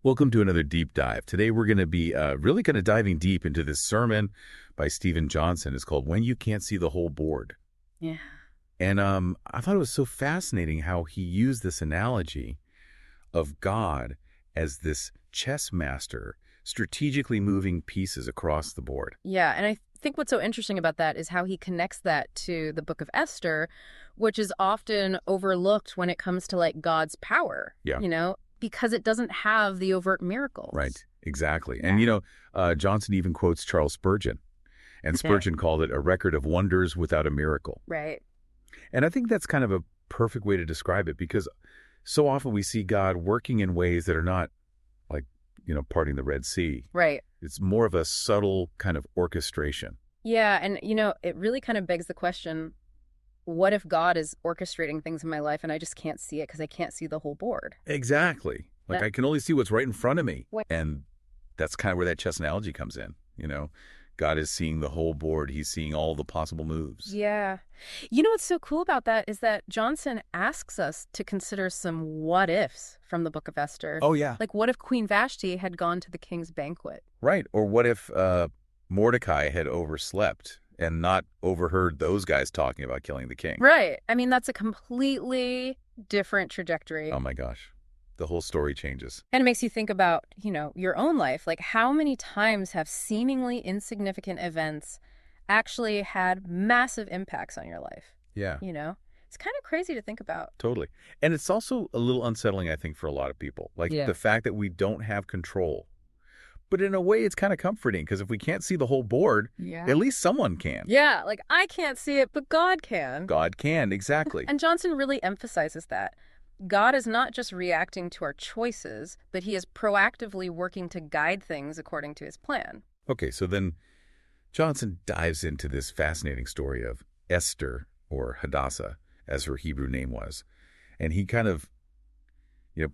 Welcome to another deep dive. Today we're going to be really kind of diving deep into this sermon by Stephen Johnson. It's called When You Can't See the Whole Board. Yeah. And I thought it was so fascinating how he used this analogy of God as this chess master strategically moving pieces across the board. Yeah, and I think what's so interesting about that is how he connects that to the book of Esther, which is often overlooked when it comes to like God's power. Yeah. Because it doesn't have the overt miracles. Right, exactly. Yeah. And, Johnson even quotes Charles Spurgeon. And Spurgeon called it a record of wonders without a miracle. Right. And I think that's kind of a perfect way to describe it because so often we see God working in ways that are not like, parting the Red Sea. Right. It's more of a subtle kind of orchestration. Yeah, and, it really kind of begs the question, what if God is orchestrating things in my life and I just can't see it because I can't see the whole board? Exactly. Like I can only see what's right in front of me. What? And that's kind of where that chess analogy comes in. God is seeing the whole board. He's seeing all the possible moves. Yeah. What's so cool about that is that Johnson asks us to consider some what ifs from the book of Esther. Oh, yeah. Like, what if Queen Vashti had gone to the king's banquet? Right. Or what if Mordecai had overslept and not overheard those guys talking about killing the king? Right. I mean, that's a completely different trajectory. Oh, my gosh. The whole story changes. And it makes you think about, your own life. Like, how many times have seemingly insignificant events actually had massive impacts on your life? Yeah. It's kind of crazy to think about. Totally. And it's also a little unsettling, I think, for a lot of people. Like the fact that we don't have control. But in a way, it's kind of comforting because if we can't see the whole board, at least someone can. Yeah, like I can't see it, but God can. God can, exactly. And Johnson really emphasizes that. God is not just reacting to our choices, but he is proactively working to guide things according to his plan. Okay, so then Johnson dives into this fascinating story of Esther, or Hadassah, as her Hebrew name was. And he kind of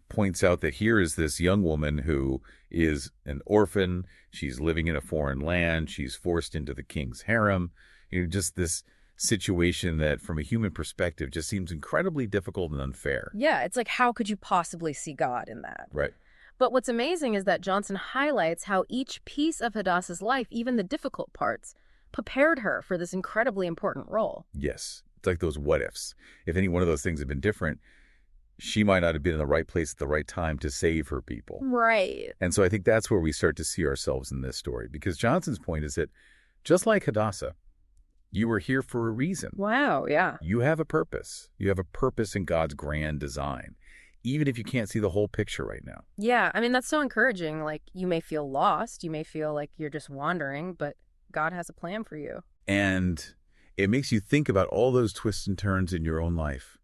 points out that here is this young woman who is an orphan. She's living in a foreign land. She's forced into the king's harem. Just this situation that from a human perspective just seems incredibly difficult and unfair. Yeah, it's like, how could you possibly see God in that? Right. But what's amazing is that Johnson highlights how each piece of Hadassah's life, even the difficult parts, prepared her for this incredibly important role. Yes. It's like those what ifs. If any one of those things had been different, she might not have been in the right place at the right time to save her people. Right. And so I think that's where we start to see ourselves in this story. Because Johnson's point is that just like Hadassah, you were here for a reason. Wow, yeah. You have a purpose. You have a purpose in God's grand design, even if you can't see the whole picture right now. Yeah, I mean, that's so encouraging. Like, you may feel lost. You may feel like you're just wandering, but God has a plan for you. And it makes you think about all those twists and turns in your own life.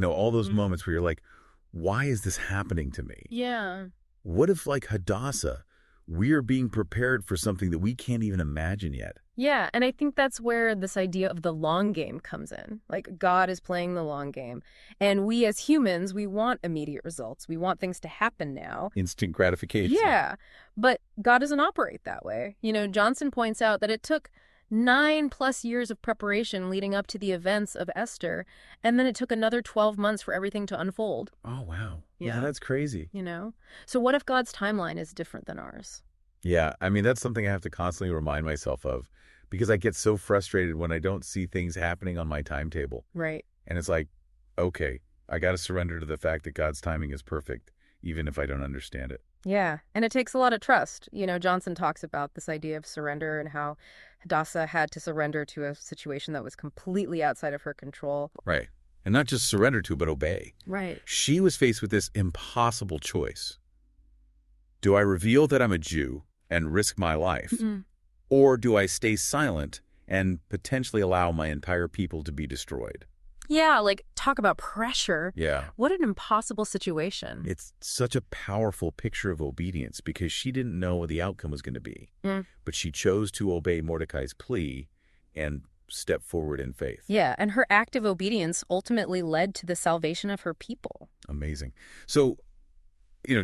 All those moments where you're like, why is this happening to me? Yeah. What if, like Hadassah, we're being prepared for something that we can't even imagine yet? Yeah, and I think that's where this idea of the long game comes in. Like, God is playing the long game. And we as humans, we want immediate results. We want things to happen now. Instant gratification. Yeah, but God doesn't operate that way. Johnson points out that it took 9+ years of preparation leading up to the events of Esther, and then it took another 12 months for everything to unfold. Oh, wow. Yeah. That's crazy. So what if God's timeline is different than ours? Yeah, I mean, that's something I have to constantly remind myself of because I get so frustrated when I don't see things happening on my timetable. Right. And it's like, okay, I got to surrender to the fact that God's timing is perfect, even if I don't understand it. Yeah, and it takes a lot of trust. Johnson talks about this idea of surrender and how Hadassah had to surrender to a situation that was completely outside of her control. Right. And not just surrender to, but obey. Right. She was faced with this impossible choice. Do I reveal that I'm a Jew and risk my life? Or do I stay silent and potentially allow my entire people to be destroyed? Yeah, like, talk about pressure. Yeah. What an impossible situation. It's such a powerful picture of obedience because she didn't know what the outcome was going to be. But she chose to obey Mordecai's plea and step forward in faith. Yeah, and her active obedience ultimately led to the salvation of her people. Amazing. So,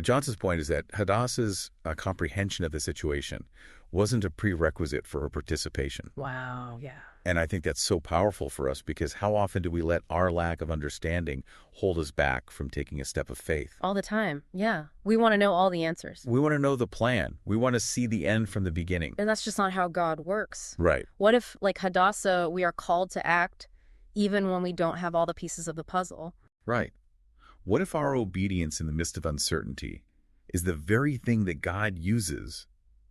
Johnson's point is that Hadassah's comprehension of the situation wasn't a prerequisite for her participation. Wow, yeah. And I think that's so powerful for us because how often do we let our lack of understanding hold us back from taking a step of faith? All the time. Yeah. We want to know all the answers. We want to know the plan. We want to see the end from the beginning. And that's just not how God works. Right. What if, like Hadassah, we are called to act even when we don't have all the pieces of the puzzle? Right. What if our obedience in the midst of uncertainty is the very thing that God uses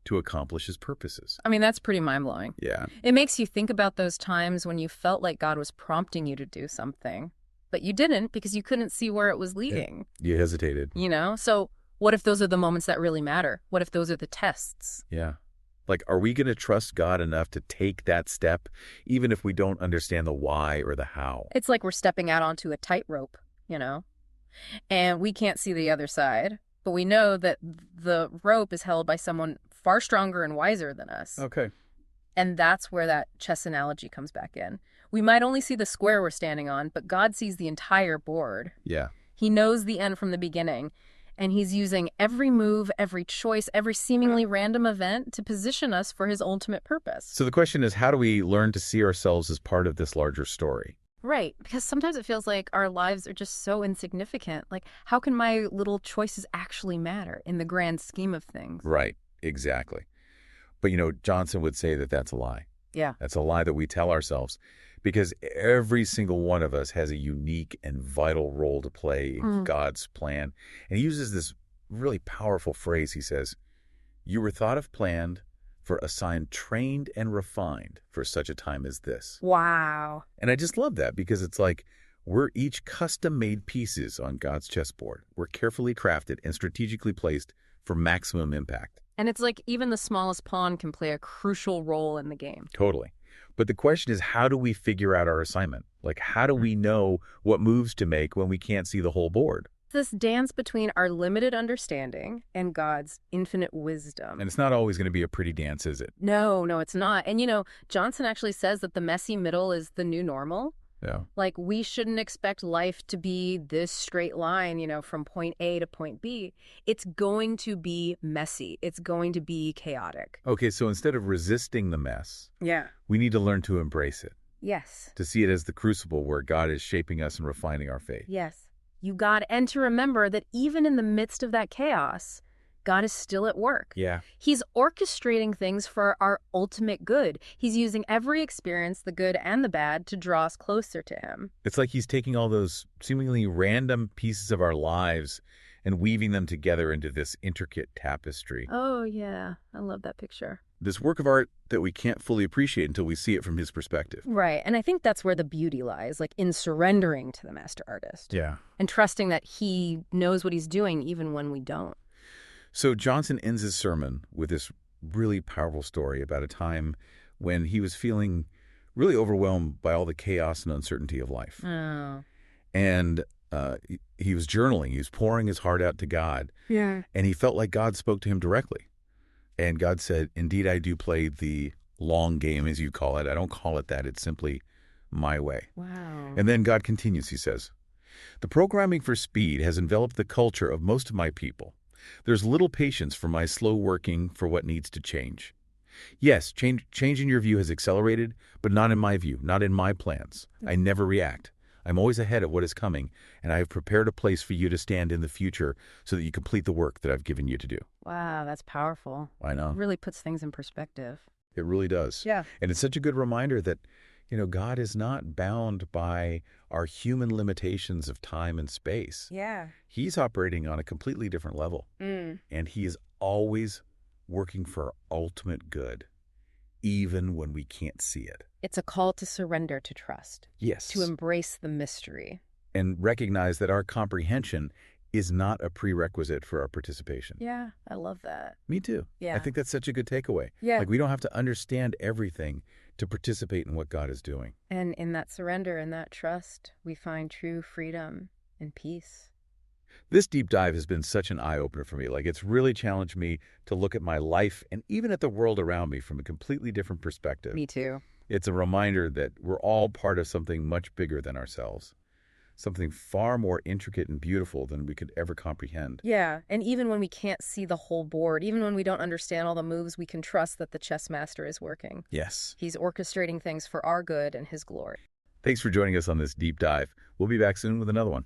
to accomplish his purposes? I mean, that's pretty mind-blowing. Yeah. It makes you think about those times when you felt like God was prompting you to do something, but you didn't because you couldn't see where it was leading. You hesitated. You know? So what if those are the moments that really matter? What if those are the tests? Yeah. Like, are we going to trust God enough to take that step, even if we don't understand the why or the how? It's like we're stepping out onto a tightrope, you know? And we can't see the other side, but we know that the rope is held by someone far stronger and wiser than us. Okay. And that's where that chess analogy comes back in. We might only see the square we're standing on, but God sees the entire board. Yeah. He knows the end from the beginning, and he's using every move, every choice, every seemingly random event to position us for his ultimate purpose. So the question is, how do we learn to see ourselves as part of this larger story? Right, because sometimes it feels like our lives are just so insignificant. Like, how can my little choices actually matter in the grand scheme of things? Right. Exactly. But, Johnson would say that that's a lie. Yeah. That's a lie that we tell ourselves because every single one of us has a unique and vital role to play in God's plan. And he uses this really powerful phrase. He says, "You were thought of, planned for, assigned, trained, and refined for such a time as this." Wow. And I just love that because it's like we're each custom-made pieces on God's chessboard. We're carefully crafted and strategically placed for maximum impact. And it's like even the smallest pawn can play a crucial role in the game. Totally. But the question is, how do we figure out our assignment? Like, how do we know what moves to make when we can't see the whole board? This dance between our limited understanding and God's infinite wisdom. And it's not always going to be a pretty dance, is it? No, it's not. And Johnson actually says that the messy middle is the new normal. Yeah. Like, we shouldn't expect life to be this straight line, from point A to point B. It's going to be messy. It's going to be chaotic. Okay, so instead of resisting the mess, Yeah. we need to learn to embrace it, Yes. to see it as the crucible where God is shaping us and refining our faith. Yes. And to remember that even in the midst of that chaos, God is still at work. Yeah. He's orchestrating things for our ultimate good. He's using every experience, the good and the bad, to draw us closer to him. It's like he's taking all those seemingly random pieces of our lives and weaving them together into this intricate tapestry. Oh, yeah. I love that picture. This work of art that we can't fully appreciate until we see it from his perspective. Right. And I think that's where the beauty lies, like in surrendering to the master artist. Yeah. And trusting that he knows what he's doing even when we don't. So Johnson ends his sermon with this really powerful story about a time when he was feeling really overwhelmed by all the chaos and uncertainty of life. Oh. And he was journaling. He was pouring his heart out to God. Yeah. And he felt like God spoke to him directly. And God said, "Indeed, I do play the long game, as you call it. I don't call it that. It's simply my way." Wow. And then God continues, he says, "The programming for speed has enveloped the culture of most of my people. There's little patience for my slow working for what needs to change. Yes, change in your view has accelerated, but not in my view, not in my plans. I never react. I'm always ahead of what is coming, and I have prepared a place for you to stand in the future so that you complete the work that I've given you to do." Wow, that's powerful. I know. It really puts things in perspective. It really does. Yeah. And it's such a good reminder that, God is not bound by our human limitations of time and space. Yeah. He's operating on a completely different level. And he is always working for our ultimate good, even when we can't see it. It's a call to surrender to trust. Yes. To embrace the mystery. And recognize that our comprehension is not a prerequisite for our participation. Yeah, I love that. Me too. Yeah. I think that's such a good takeaway. Yeah. Like, we don't have to understand everything to participate in what God is doing. And in that surrender and that trust, we find true freedom and peace. This deep dive has been such an eye-opener for me. Like, it's really challenged me to look at my life and even at the world around me from a completely different perspective. Me too. It's a reminder that we're all part of something much bigger than ourselves. something far more intricate and beautiful than we could ever comprehend. Yeah, and even when we can't see the whole board, even when we don't understand all the moves, we can trust that the chess master is working. Yes. He's orchestrating things for our good and his glory. Thanks for joining us on this deep dive. We'll be back soon with another one.